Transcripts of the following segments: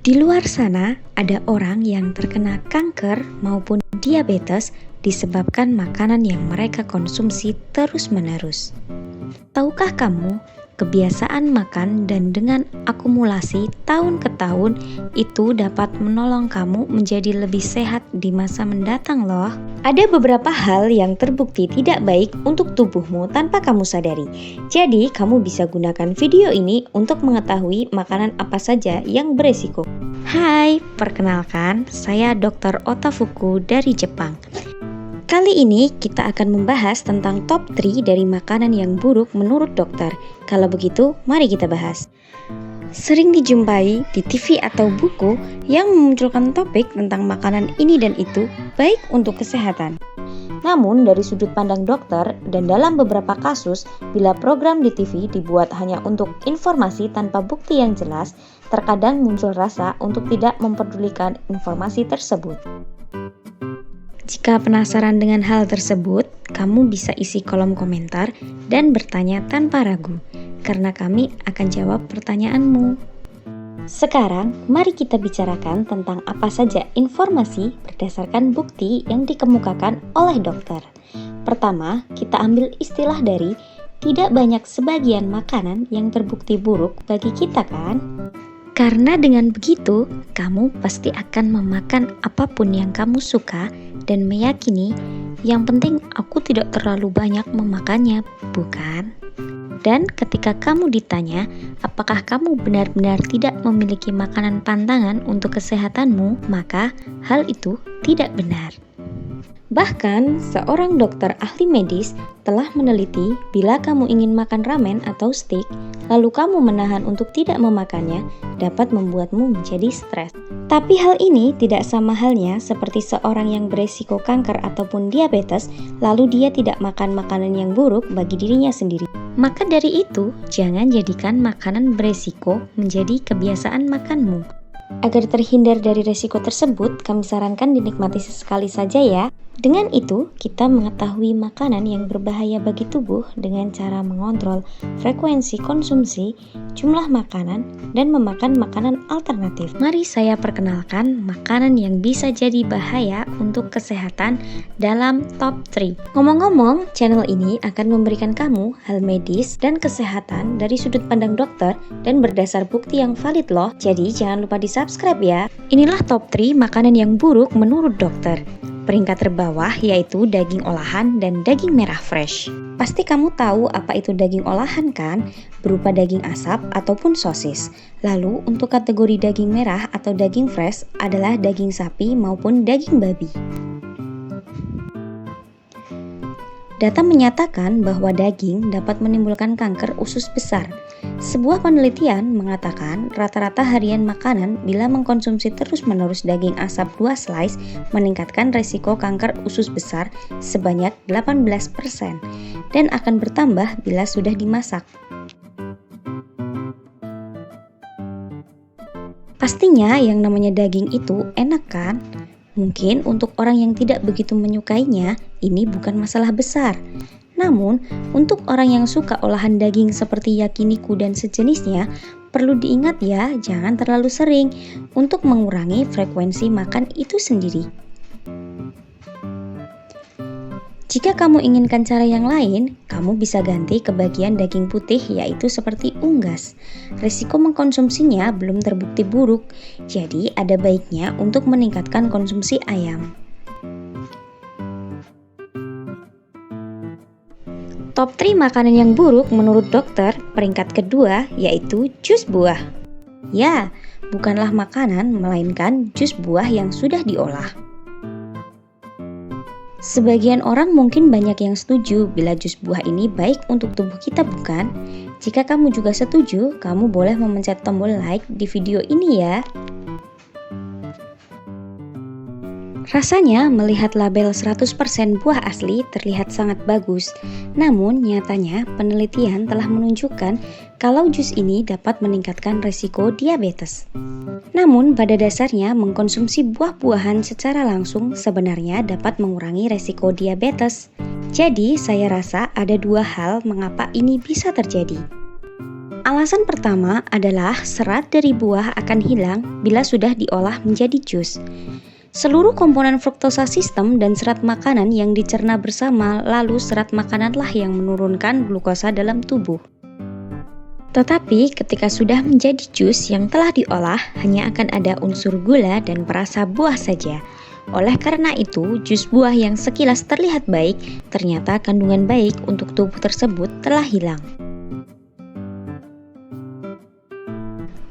Di luar sana, ada orang yang terkena kanker maupun diabetes disebabkan makanan yang mereka konsumsi terus-menerus. Tahukah kamu, kebiasaan makan dan dengan akumulasi tahun ke tahun itu dapat menolong kamu menjadi lebih sehat di masa mendatang loh. Ada beberapa hal yang terbukti tidak baik untuk tubuhmu tanpa kamu sadari. Jadi, kamu bisa gunakan video ini untuk mengetahui makanan apa saja yang beresiko. Hai, perkenalkan, saya Dr. Otafuku dari Jepang. Kali ini kita akan membahas tentang top 3 dari makanan yang buruk menurut dokter. Kalau begitu, mari kita bahas. Sering dijumpai di TV atau buku yang memunculkan topik tentang makanan ini dan itu baik untuk kesehatan. Namun dari sudut pandang dokter dan dalam beberapa kasus, bila program di TV dibuat hanya untuk informasi tanpa bukti yang jelas, terkadang muncul rasa untuk tidak mempedulikan informasi tersebut. Jika penasaran dengan hal tersebut, kamu bisa isi kolom komentar dan bertanya tanpa ragu, karena kami akan jawab pertanyaanmu. Sekarang, mari kita bicarakan tentang apa saja informasi berdasarkan bukti yang dikemukakan oleh dokter. Pertama, kita ambil istilah dari tidak banyak sebagian makanan yang terbukti buruk bagi kita kan? Karena dengan begitu, kamu pasti akan memakan apapun yang kamu suka dan meyakini yang penting aku tidak terlalu banyak memakannya, bukan? Dan ketika kamu ditanya, apakah kamu benar-benar tidak memiliki makanan pantangan untuk kesehatanmu, maka hal itu tidak benar. Bahkan, seorang dokter ahli medis telah meneliti bila kamu ingin makan ramen atau steak, lalu kamu menahan untuk tidak memakannya, dapat membuatmu menjadi stres. Tapi hal ini tidak sama halnya seperti seorang yang beresiko kanker ataupun diabetes, lalu dia tidak makan makanan yang buruk bagi dirinya sendiri. Maka dari itu, jangan jadikan makanan beresiko menjadi kebiasaan makanmu. Agar terhindar dari resiko tersebut, kami sarankan dinikmati sesekali saja ya. Dengan itu, kita mengetahui makanan yang berbahaya bagi tubuh dengan cara mengontrol frekuensi konsumsi, jumlah makanan, dan memakan makanan alternatif. Mari saya perkenalkan makanan yang bisa jadi bahaya untuk kesehatan dalam top 3. Ngomong-ngomong, channel ini akan memberikan kamu hal medis dan kesehatan dari sudut pandang dokter dan berdasar bukti yang valid loh. Jadi jangan lupa di-subscribe ya. Inilah top 3 makanan yang buruk menurut dokter. Peringkat terbawah yaitu daging olahan dan daging merah fresh. Pasti kamu tahu apa itu daging olahan kan? Berupa daging asap ataupun sosis. Lalu untuk kategori daging merah atau daging fresh adalah daging sapi maupun daging babi. Data menyatakan bahwa daging dapat menimbulkan kanker usus besar. Sebuah penelitian mengatakan rata-rata harian makanan bila mengkonsumsi terus-menerus daging asap 2 slice meningkatkan resiko kanker usus besar sebanyak 18% dan akan bertambah bila sudah dimasak. Pastinya yang namanya daging itu enak kan? Mungkin untuk orang yang tidak begitu menyukainya, ini bukan masalah besar. Namun, untuk orang yang suka olahan daging seperti yakiniku dan sejenisnya, perlu diingat ya, jangan terlalu sering untuk mengurangi frekuensi makan itu sendiri. Jika kamu inginkan cara yang lain, kamu bisa ganti ke bagian daging putih yaitu seperti unggas. Risiko mengkonsumsinya belum terbukti buruk, jadi ada baiknya untuk meningkatkan konsumsi ayam. Top 3 makanan yang buruk menurut dokter, peringkat kedua yaitu jus buah. Ya, bukanlah makanan melainkan jus buah yang sudah diolah. Sebagian orang mungkin banyak yang setuju bila jus buah ini baik untuk tubuh kita, bukan? Jika kamu juga setuju, kamu boleh memencet tombol like di video ini ya. Rasanya melihat label 100% buah asli terlihat sangat bagus. Namun nyatanya penelitian telah menunjukkan kalau jus ini dapat meningkatkan risiko diabetes. Namun pada dasarnya mengkonsumsi buah-buahan secara langsung sebenarnya dapat mengurangi risiko diabetes. Jadi saya rasa ada 2 hal mengapa ini bisa terjadi. Alasan pertama adalah serat dari buah akan hilang bila sudah diolah menjadi jus. Seluruh komponen fruktosa sistem dan serat makanan yang dicerna bersama, lalu serat makananlah yang menurunkan glukosa dalam tubuh. Tetapi ketika sudah menjadi jus yang telah diolah, hanya akan ada unsur gula dan perasa buah saja. Oleh karena itu, jus buah yang sekilas terlihat baik, ternyata kandungan baik untuk tubuh tersebut telah hilang.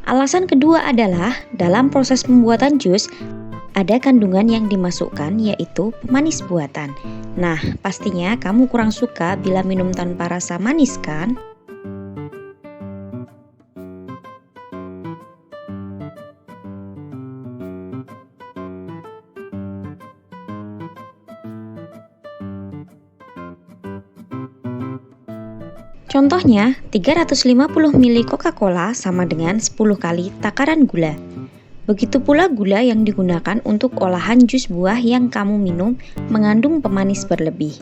Alasan kedua adalah dalam proses pembuatan jus ada kandungan yang dimasukkan yaitu pemanis buatan. Nah, pastinya kamu kurang suka bila minum tanpa rasa manis kan? Contohnya, 350 ml Coca-Cola sama dengan 10 kali takaran gula. Begitu pula gula yang digunakan untuk olahan jus buah yang kamu minum mengandung pemanis berlebih.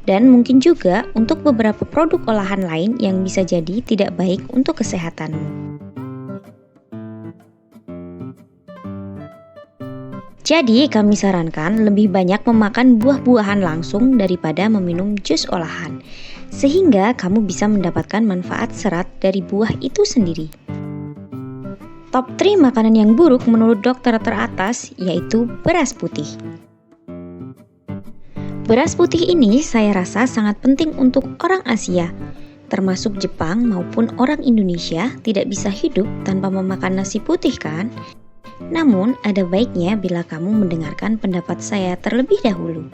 Dan mungkin juga untuk beberapa produk olahan lain yang bisa jadi tidak baik untuk kesehatanmu. Jadi kami sarankan lebih banyak memakan buah-buahan langsung daripada meminum jus olahan, sehingga kamu bisa mendapatkan manfaat serat dari buah itu sendiri. Top 3 makanan yang buruk menurut dokter teratas yaitu beras putih. Beras putih ini saya rasa sangat penting untuk orang Asia, termasuk Jepang maupun orang Indonesia tidak bisa hidup tanpa memakan nasi putih kan? Namun, ada baiknya bila kamu mendengarkan pendapat saya terlebih dahulu.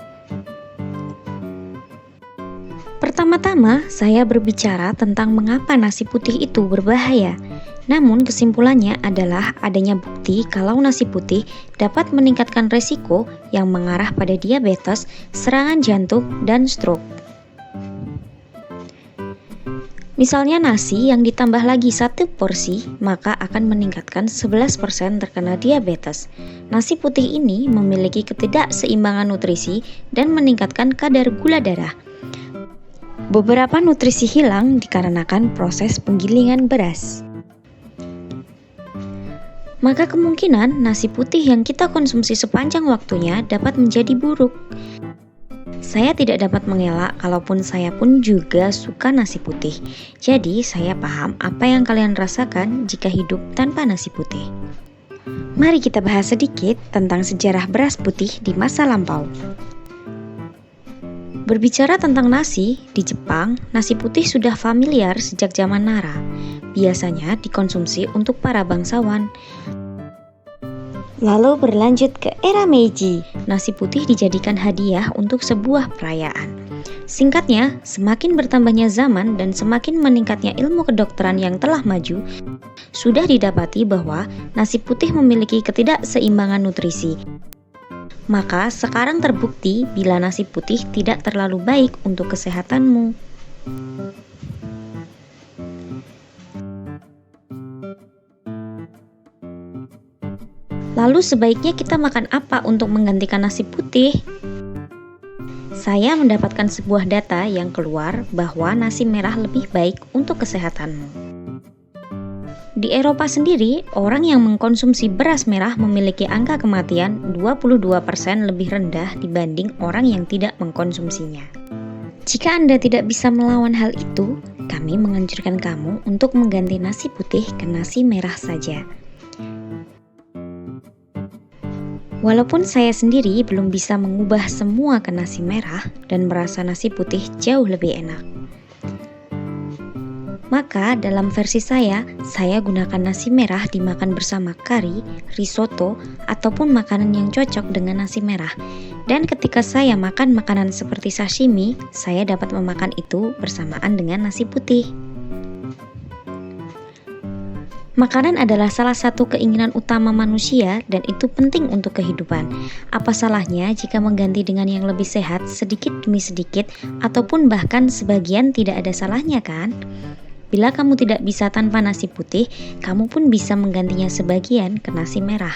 Pertama-tama, saya berbicara tentang mengapa nasi putih itu berbahaya. Namun, kesimpulannya adalah adanya bukti kalau nasi putih dapat meningkatkan resiko yang mengarah pada diabetes, serangan jantung, dan stroke. Misalnya nasi yang ditambah lagi 1 porsi, maka akan meningkatkan 11% terkena diabetes. Nasi putih ini memiliki ketidakseimbangan nutrisi dan meningkatkan kadar gula darah. Beberapa nutrisi hilang dikarenakan proses penggilingan beras. Maka kemungkinan nasi putih yang kita konsumsi sepanjang waktunya dapat menjadi buruk. Saya tidak dapat mengelak, kalaupun saya pun juga suka nasi putih. Jadi, saya paham apa yang kalian rasakan jika hidup tanpa nasi putih. Mari kita bahas sedikit tentang sejarah beras putih di masa lampau. Berbicara tentang nasi, di Jepang, nasi putih sudah familiar sejak zaman Nara. Biasanya dikonsumsi untuk para bangsawan. Lalu berlanjut ke era Meiji, nasi putih dijadikan hadiah untuk sebuah perayaan. Singkatnya, semakin bertambahnya zaman dan semakin meningkatnya ilmu kedokteran yang telah maju, sudah didapati bahwa nasi putih memiliki ketidakseimbangan nutrisi. Maka sekarang terbukti bila nasi putih tidak terlalu baik untuk kesehatanmu. Lalu sebaiknya kita makan apa untuk menggantikan nasi putih? Saya mendapatkan sebuah data yang keluar bahwa nasi merah lebih baik untuk kesehatanmu. Di Eropa sendiri, orang yang mengkonsumsi beras merah memiliki angka kematian 22% lebih rendah dibanding orang yang tidak mengkonsumsinya. Jika Anda tidak bisa melawan hal itu, kami menganjurkan kamu untuk mengganti nasi putih ke nasi merah saja. Walaupun saya sendiri belum bisa mengubah semua ke nasi merah dan merasa nasi putih jauh lebih enak. Maka dalam versi saya gunakan nasi merah dimakan bersama kari, risotto, ataupun makanan yang cocok dengan nasi merah. Dan ketika saya makan makanan seperti sashimi, saya dapat memakan itu bersamaan dengan nasi putih. Makanan adalah salah satu keinginan utama manusia dan itu penting untuk kehidupan. Apa salahnya jika mengganti dengan yang lebih sehat sedikit demi sedikit ataupun bahkan sebagian tidak ada salahnya kan? Bila kamu tidak bisa tanpa nasi putih, kamu pun bisa menggantinya sebagian ke nasi merah.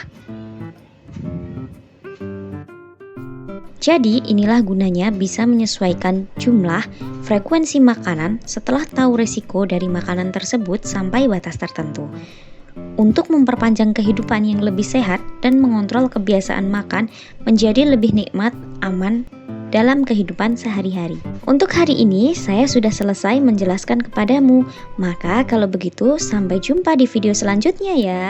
Jadi inilah gunanya bisa menyesuaikan jumlah frekuensi makanan setelah tahu resiko dari makanan tersebut sampai batas tertentu. Untuk memperpanjang kehidupan yang lebih sehat dan mengontrol kebiasaan makan menjadi lebih nikmat, aman dalam kehidupan sehari-hari. Untuk hari ini saya sudah selesai menjelaskan kepadamu. Maka kalau begitu sampai jumpa di video selanjutnya ya.